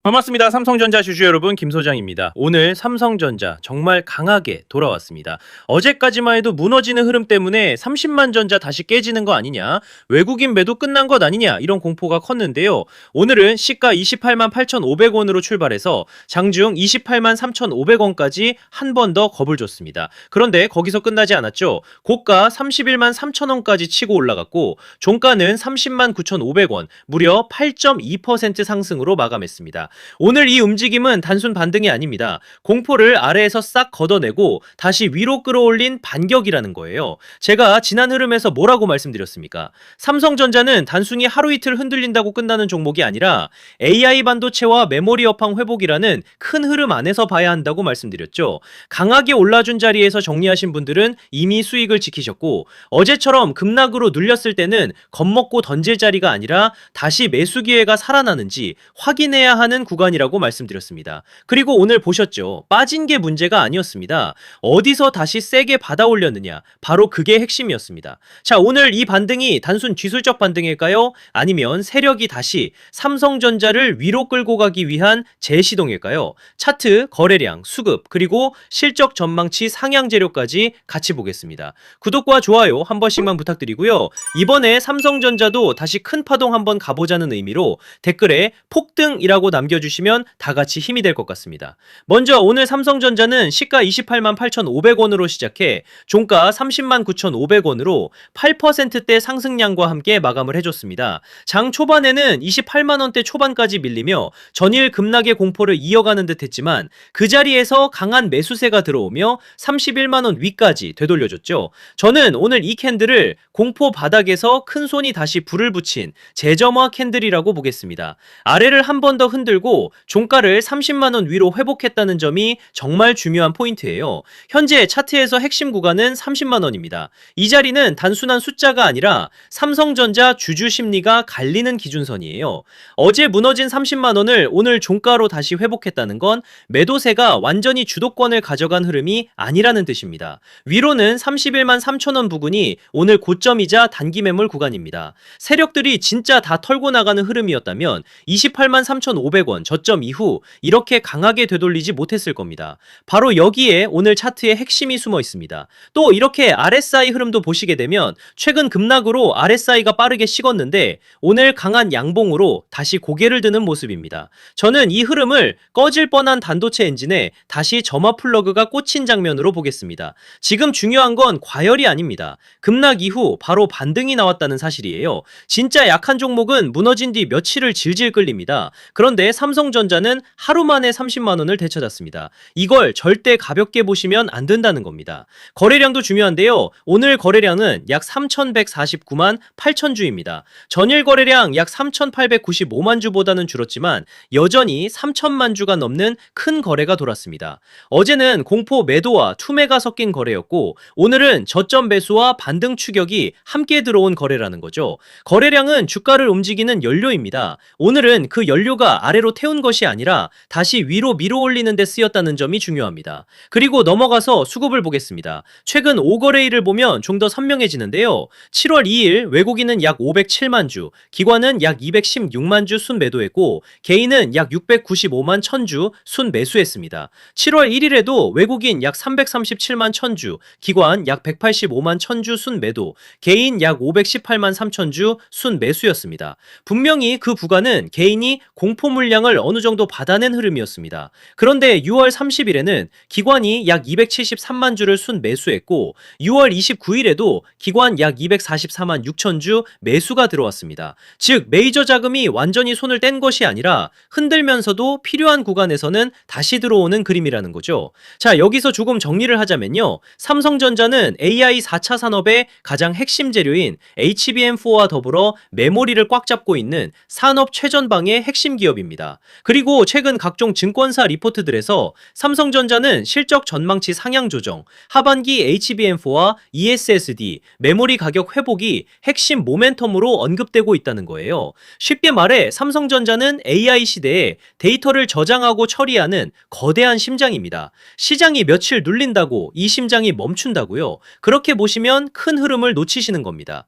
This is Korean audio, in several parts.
반갑습니다. 삼성전자 주주 여러분, 김 소장입니다. 오늘 삼성전자 정말 강하게 돌아왔습니다. 어제까지만 해도 무너지는 흐름 때문에 30만 전자 다시 깨지는 거 아니냐, 외국인 매도 끝난 것 아니냐, 이런 공포가 컸는데요. 오늘은 시가 28만 8,500원으로 출발해서 장중 28만 3,500원까지 한 번 더 겁을 줬습니다. 그런데 거기서 끝나지 않았죠. 고가 31만 3,000원까지 치고 올라갔고 종가는 30만 9,500원, 무려 8.2% 상승으로 마감했습니다. 오늘 이 움직임은 단순 반등이 아닙니다. 공포를 아래에서 싹 걷어내고 다시 위로 끌어올린 반격이라는 거예요. 제가 지난 흐름에서 뭐라고 말씀드렸습니까? 삼성전자는 단순히 하루 이틀 흔들린다고 끝나는 종목이 아니라 AI 반도체와 메모리 업황 회복이라는 큰 흐름 안에서 봐야 한다고 말씀드렸죠. 강하게 올라준 자리에서 정리하신 분들은 이미 수익을 지키셨고, 어제처럼 급락으로 눌렸을 때는 겁먹고 던질 자리가 아니라 다시 매수 기회가 살아나는지 확인해야 하는 구간이라고 말씀드렸습니다. 그리고 오늘 보셨죠? 빠진 게 문제가 아니었습니다. 어디서 다시 세게 받아 올렸느냐, 바로 그게 핵심이었습니다. 자, 오늘 이 반등이 단순 기술적 반등일까요? 아니면 세력이 다시 삼성전자를 위로 끌고 가기 위한 재시동일까요? 차트, 거래량, 수급, 그리고 실적 전망치 상향 재료까지 같이 보겠습니다. 구독과 좋아요 한 번씩만 부탁드리고요. 이번에 삼성전자도 다시 큰 파동 한번 가보자는 의미로 댓글에 폭등이라고 남겨주시면 다 같이 힘이 될 것 같습니다. 먼저 오늘 삼성전자는 시가 28만 8,500원으로 시작해 종가 30만 9,500원으로 8%대 상승량과 함께 마감을 해줬습니다. 장 초반에는 28만원대 초반까지 밀리며 전일 급락의 공포를 이어가는 듯 했지만 그 자리에서 강한 매수세가 들어오며 31만원 위까지 되돌려줬죠. 저는 오늘 이 캔들을 공포 바닥에서 큰 손이 다시 불을 붙인 재점화 캔들이라고 보겠습니다. 아래를 한 번 더 흔들고 종가를 30만원 위로 회복했다는 점이 정말 중요한 포인트예요. 현재 차트에서 핵심 구간은 30만원입니다. 이 자리는 단순한 숫자가 아니라 삼성전자 주주 심리가 갈리는 기준선이에요. 어제 무너진 30만원을 오늘 종가로 다시 회복했다는 건 매도세가 완전히 주도권을 가져간 흐름이 아니라는 뜻입니다. 위로는 31만 3천원 부근이 오늘 고점이자 단기 매물 구간입니다. 세력들이 진짜 다 털고 나가는 흐름이었다면 28만 3,500원 저점 이후 이렇게 강하게 되돌리지 못했을 겁니다. 바로 여기에 오늘 차트의 핵심이 숨어 있습니다. 또 이렇게 RSI 흐름도 보시게 되면 최근 급락으로 RSI가 빠르게 식었는데 오늘 강한 양봉으로 다시 고개를 드는 모습입니다. 저는 이 흐름을 꺼질 뻔한 단도체 엔진에 다시 점화 플러그가 꽂힌 장면으로 보겠습니다. 지금 중요한 건 과열이 아닙니다. 급락 이후 바로 반등이 나왔다는 사실이에요. 진짜 약한 종목은 무너진 뒤 며칠을 질질 끌립니다. 그런데 삼성전자는 하루 만에 30만원을 되찾았습니다. 이걸 절대 가볍게 보시면 안 된다는 겁니다. 거래량도 중요한데요. 오늘 거래량은 약 3,149만 8천 주입니다. 전일 거래량 약 3,895만 주보다는 줄었지만 여전히 3천만 주가 넘는 큰 거래가 돌았습니다. 어제는 공포 매도와 투매가 섞인 거래였고 오늘은 저점 매수와 반등 추격이 함께 들어온 거래라는 거죠. 거래량은 주가를 움직이는 연료입니다. 오늘은 그 연료가 아래로 태운 것이 아니라 다시 위로 밀어 올리는 데 쓰였다는 점이 중요합니다. 그리고 넘어가서 수급을 보겠습니다. 최근 5거래일을 보면 좀 더 선명해지는데요. 7월 2일 외국인은 약 507만 주, 기관은 약 216만 주 순 매도했고 개인은 약 695만 1000주 순 매수했습니다. 7월 1일에도 외국인 약 337만 1000주, 기관 약 185만 1000주 순 매도, 개인 약 518만 3000주 순 매수였습니다. 분명히 그 구간은 개인이 공포 물량을 어느 정도 받아낸 흐름이었습니다. 그런데 6월 30일에는 기관이 약 273만 주를 순 매수했고 6월 29일에도 기관 약 244만 6천 주 매수가 들어왔습니다. 즉 메이저 자금이 완전히 손을 뗀 것이 아니라 흔들면서도 필요한 구간에서는 다시 들어오는 그림이라는 거죠. 자, 여기서 조금 정리를 하자면요. 삼성전자는 AI 4차 산업의 가장 핵심 재료인 HBM4와 더불어 메모리를 꽉 잡고 있는 산업 최전방의 핵심 기업입니다. 그리고 최근 각종 증권사 리포트들에서 삼성전자는 실적 전망치 상향 조정, 하반기 HBM4와 ESSD, 메모리 가격 회복이 핵심 모멘텀으로 언급되고 있다는 거예요. 쉽게 말해 삼성전자는 AI 시대에 데이터를 저장하고 처리하는 거대한 심장입니다. 시장이 며칠 눌린다고 이 심장이 멈춘다고요? 그렇게 보시면 큰 흐름을 놓치시는 겁니다.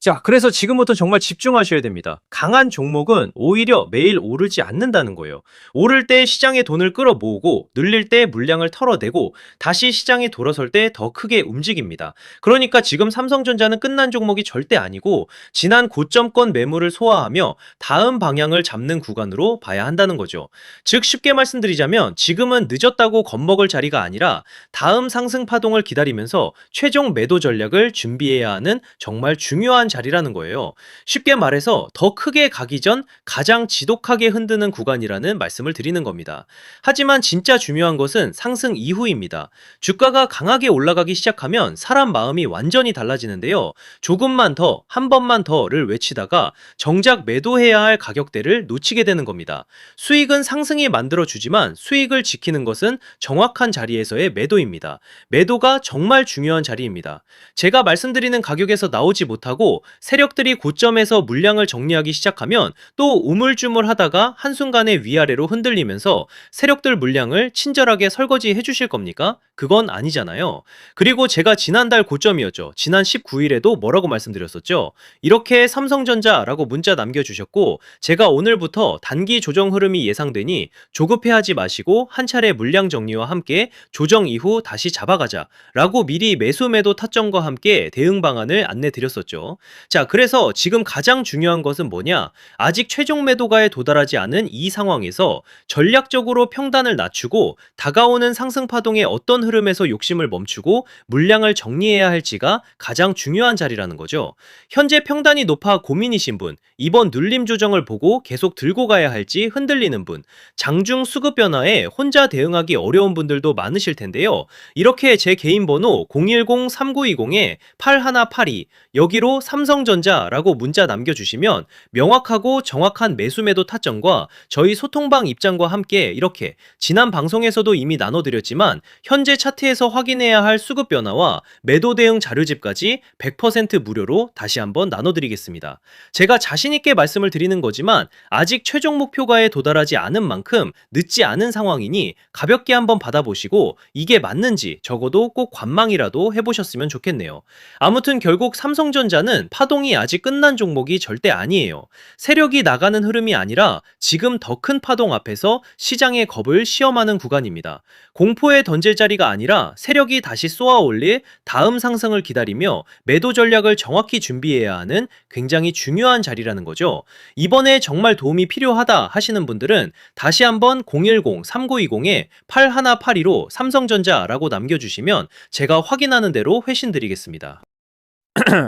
자, 그래서 지금부터 정말 집중하셔야 됩니다. 강한 종목은 오히려 매일 오르지 않는다는 거예요. 오를 때 시장에 돈을 끌어모으고 늘릴 때 물량을 털어내고 다시 시장이 돌아설 때 더 크게 움직입니다. 그러니까 지금 삼성전자는 끝난 종목이 절대 아니고 지난 고점권 매물을 소화하며 다음 방향을 잡는 구간으로 봐야 한다는 거죠. 즉 쉽게 말씀드리자면 지금은 늦었다고 겁먹을 자리가 아니라 다음 상승 파동을 기다리면서 최종 매도 전략을 준비해야 하는 정말 중요한 자리라는 거예요. 쉽게 말해서 더 크게 가기 전 가장 지독하게 흔드는 구간이라는 말씀을 드리는 겁니다. 하지만 진짜 중요한 것은 상승 이후입니다. 주가가 강하게 올라가기 시작하면 사람 마음이 완전히 달라지는데요. 조금만 더, 한 번만 더를 외치다가 정작 매도해야 할 가격대를 놓치게 되는 겁니다. 수익은 상승이 만들어주지만 수익을 지키는 것은 정확한 자리에서의 매도입니다. 매도가 정말 중요한 자리입니다. 제가 말씀드리는 가격에서 나오지 못하고 세력들이 고점에서 물량을 정리하기 시작하면 또 우물쭈물 하다가 한순간에 위아래로 흔들리면서 세력들 물량을 친절하게 설거지해 주실 겁니까? 그건 아니잖아요. 그리고 제가 지난달 고점이었죠. 지난 19일에도 뭐라고 말씀드렸었죠? 이렇게 삼성전자라고 문자 남겨주셨고 제가 오늘부터 단기 조정 흐름이 예상되니 조급해하지 마시고 한 차례 물량 정리와 함께 조정 이후 다시 잡아가자 라고 미리 매수 매도 타점과 함께 대응 방안을 안내 드렸었죠. 자, 그래서 지금 가장 중요한 것은 뭐냐? 아직 최종 매도가에 도달하지 않은 이 상황에서 전략적으로 평단을 낮추고 다가오는 상승 파동의 어떤 흐름에서 욕심을 멈추고 물량을 정리해야 할지가 가장 중요한 자리라는 거죠. 현재 평단이 높아 고민이신 분, 이번 눌림 조정을 보고 계속 들고 가야 할지 흔들리는 분, 장중 수급 변화에 혼자 대응하기 어려운 분들도 많으실 텐데요. 이렇게 제 개인 번호 010-3920-8182 여기로 삼성전자라고 문자 남겨주시면 명확하고 정확한 매수 매도 타점과 저희 소통방 입장과 함께 이렇게 지난 방송에서도 이미 나눠드렸지만 현재 차트에서 확인해야 할 수급 변화와 매도 대응 자료집까지 100% 무료로 다시 한번 나눠드리겠습니다. 제가 자신있게 말씀을 드리는 거지만 아직 최종 목표가에 도달하지 않은 만큼 늦지 않은 상황이니 가볍게 한번 받아보시고 이게 맞는지 적어도 꼭 관망이라도 해보셨으면 좋겠네요. 아무튼 결국 삼성전자는 파동이 아직 끝난 종목이 절대 아니에요. 세력이 나가는 흐름이 아니라 지금 더 큰 파동 앞에서 시장의 겁을 시험하는 구간입니다. 공포에 던질 자리가 아니라 세력이 다시 쏘아 올릴 다음 상승을 기다리며 매도 전략을 정확히 준비해야 하는 굉장히 중요한 자리라는 거죠. 이번에 정말 도움이 필요하다 하시는 분들은 다시 한번 010-3920-8182로 삼성전자라고 남겨주시면 제가 확인하는 대로 회신 드리겠습니다.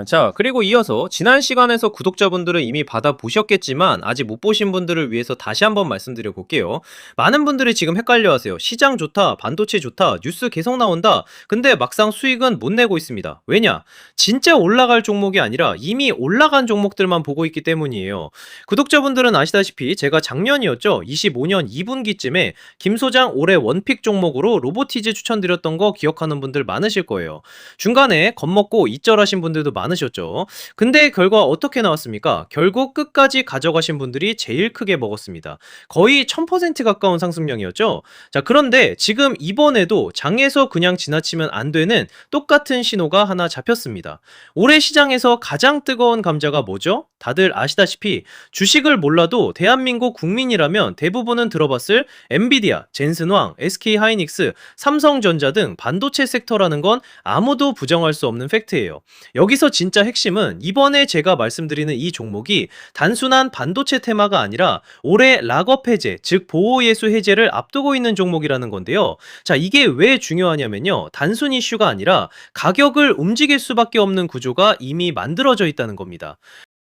자, 그리고 이어서 지난 시간에서 구독자분들은 이미 받아보셨겠지만 아직 못 보신 분들을 위해서 다시 한번 말씀드려 볼게요. 많은 분들이 지금 헷갈려 하세요. 시장 좋다, 반도체 좋다, 뉴스 계속 나온다. 근데 막상 수익은 못 내고 있습니다. 왜냐? 진짜 올라갈 종목이 아니라 이미 올라간 종목들만 보고 있기 때문이에요. 구독자분들은 아시다시피 제가 작년이었죠. 25년 2분기쯤에 김 소장 올해 원픽 종목으로 로보티즈 추천드렸던 거 기억하는 분들 많으실 거예요. 중간에 겁먹고 이절하신 분들도 많으셨죠. 근데 결과 어떻게 나왔습니까? 결국 끝까지 가져가신 분들이 제일 크게 먹었습니다. 거의 1000% 가까운 상승량이었죠. 자, 그런데 지금 이번에도 장에서 그냥 지나치면 안 되는 똑같은 신호가 하나 잡혔습니다. 올해 시장에서 가장 뜨거운 감자가 뭐죠? 다들 아시다시피 주식을 몰라도 대한민국 국민이라면 대부분은 들어봤을 엔비디아, 젠슨왕, SK하이닉스, 삼성전자 등 반도체 섹터라는 건 아무도 부정할 수 없는 팩트예요. 여기서 진짜 핵심은 이번에 제가 말씀드리는 이 종목이 단순한 반도체 테마가 아니라 올해 락업 해제, 즉 보호예수 해제를 앞두고 있는 종목이라는 건데요. 자, 이게 왜 중요하냐면요. 단순 이슈가 아니라 가격을 움직일 수밖에 없는 구조가 이미 만들어져 있다는 겁니다.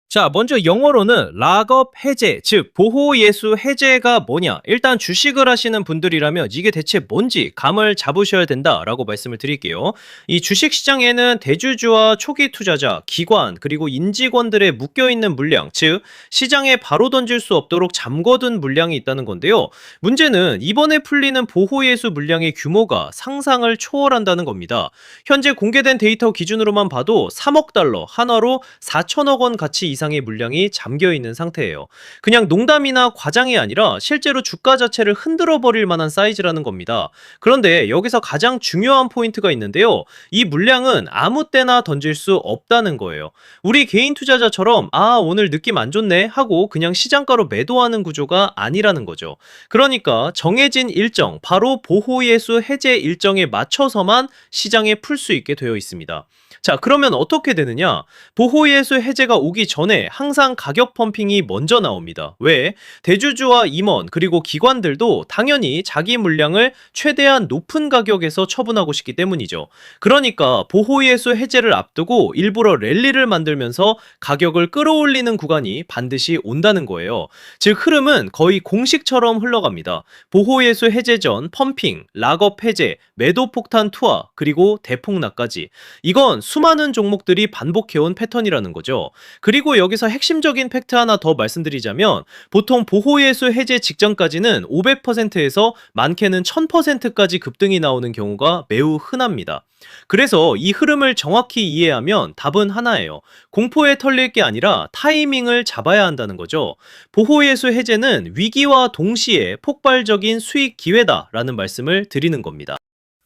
자, 먼저 영어로는 락업 해제, 즉 보호예수 해제가 뭐냐? 일단 주식을 하시는 분들이라면 이게 대체 뭔지 감을 잡으셔야 된다라고 말씀을 드릴게요. 이 주식시장에는 대주주와 초기 투자자, 기관, 그리고 인직원들의 묶여있는 물량, 즉 시장에 바로 던질 수 없도록 잠궈둔 물량이 있다는 건데요. 문제는 이번에 풀리는 보호예수 물량의 규모가 상상을 초월한다는 겁니다. 현재 공개된 데이터 기준으로만 봐도 3억 달러, 한화로 4천억 원 가치 이상의 물량이 잠겨 있는 상태예요. 그냥 농담이나 과장이 아니라 실제로 주가 자체를 흔들어 버릴 만한 사이즈라는 겁니다. 그런데 여기서 가장 중요한 포인트가 있는데요. 이 물량은 아무 때나 던질 수 없다는 거예요. 우리 개인 투자자처럼 오늘 느낌 안 좋네 하고 그냥 시장가로 매도하는 구조가 아니라는 거죠. 그러니까 정해진 일정, 바로 보호예수 해제 일정에 맞춰서만 시장에 풀 수 있게 되어 있습니다. 자, 그러면 어떻게 되느냐? 보호예수 해제가 오기 전에 항상 가격 펌핑이 먼저 나옵니다. 왜? 대주주와 임원 그리고 기관들도 당연히 자기 물량을 최대한 높은 가격에서 처분하고 싶기 때문이죠. 그러니까 보호예수 해제를 앞두고 일부러 랠리를 만들면서 가격을 끌어올리는 구간이 반드시 온다는 거예요. 즉 흐름은 거의 공식처럼 흘러갑니다. 보호예수 해제 전 펌핑, 락업 해제, 매도 폭탄 투하, 그리고 대폭락까지. 이건 수많은 종목들이 반복해온 패턴이라는 거죠. 그리고 여기서 핵심적인 팩트 하나 더 말씀드리자면 보통 보호예수 해제 직전까지는 500%에서 많게는 1000%까지 급등이 나오는 경우가 매우 흔합니다. 그래서 이 흐름을 정확히 이해하면 답은 하나예요. 공포에 털릴 게 아니라 타이밍을 잡아야 한다는 거죠. 보호예수 해제는 위기와 동시에 폭발적인 수익 기회다라는 말씀을 드리는 겁니다.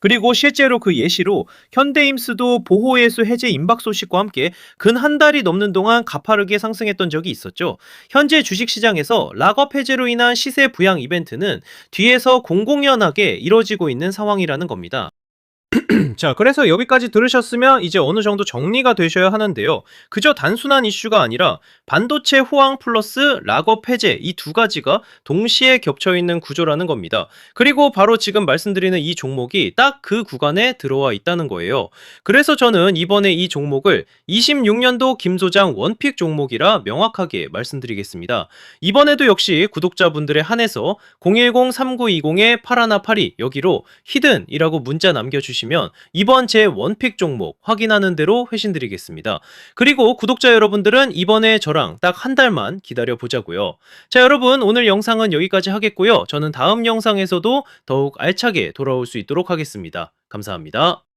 그리고 실제로 그 예시로 현대임스도 보호예수 해제 임박 소식과 함께 근 한 달이 넘는 동안 가파르게 상승했던 적이 있었죠. 현재 주식시장에서 락업 해제로 인한 시세 부양 이벤트는 뒤에서 공공연하게 이뤄지고 있는 상황이라는 겁니다. 자, 그래서 여기까지 들으셨으면 이제 어느 정도 정리가 되셔야 하는데요. 그저 단순한 이슈가 아니라 반도체 호황 플러스 락업 해제 이 두 가지가 동시에 겹쳐 있는 구조라는 겁니다. 그리고 바로 지금 말씀드리는 이 종목이 딱 그 구간에 들어와 있다는 거예요. 그래서 저는 이번에 이 종목을 26년도 김 소장 원픽 종목이라 명확하게 말씀드리겠습니다. 이번에도 역시 구독자분들에 한해서 010-3920-8182 여기로 히든이라고 문자 남겨주시면 이번 제 원픽 종목 확인하는 대로 회신드리겠습니다. 그리고 구독자 여러분들은 이번에 저랑 딱 한 달만 기다려 보자고요. 자, 여러분 오늘 영상은 여기까지 하겠고요. 저는 다음 영상에서도 더욱 알차게 돌아올 수 있도록 하겠습니다. 감사합니다.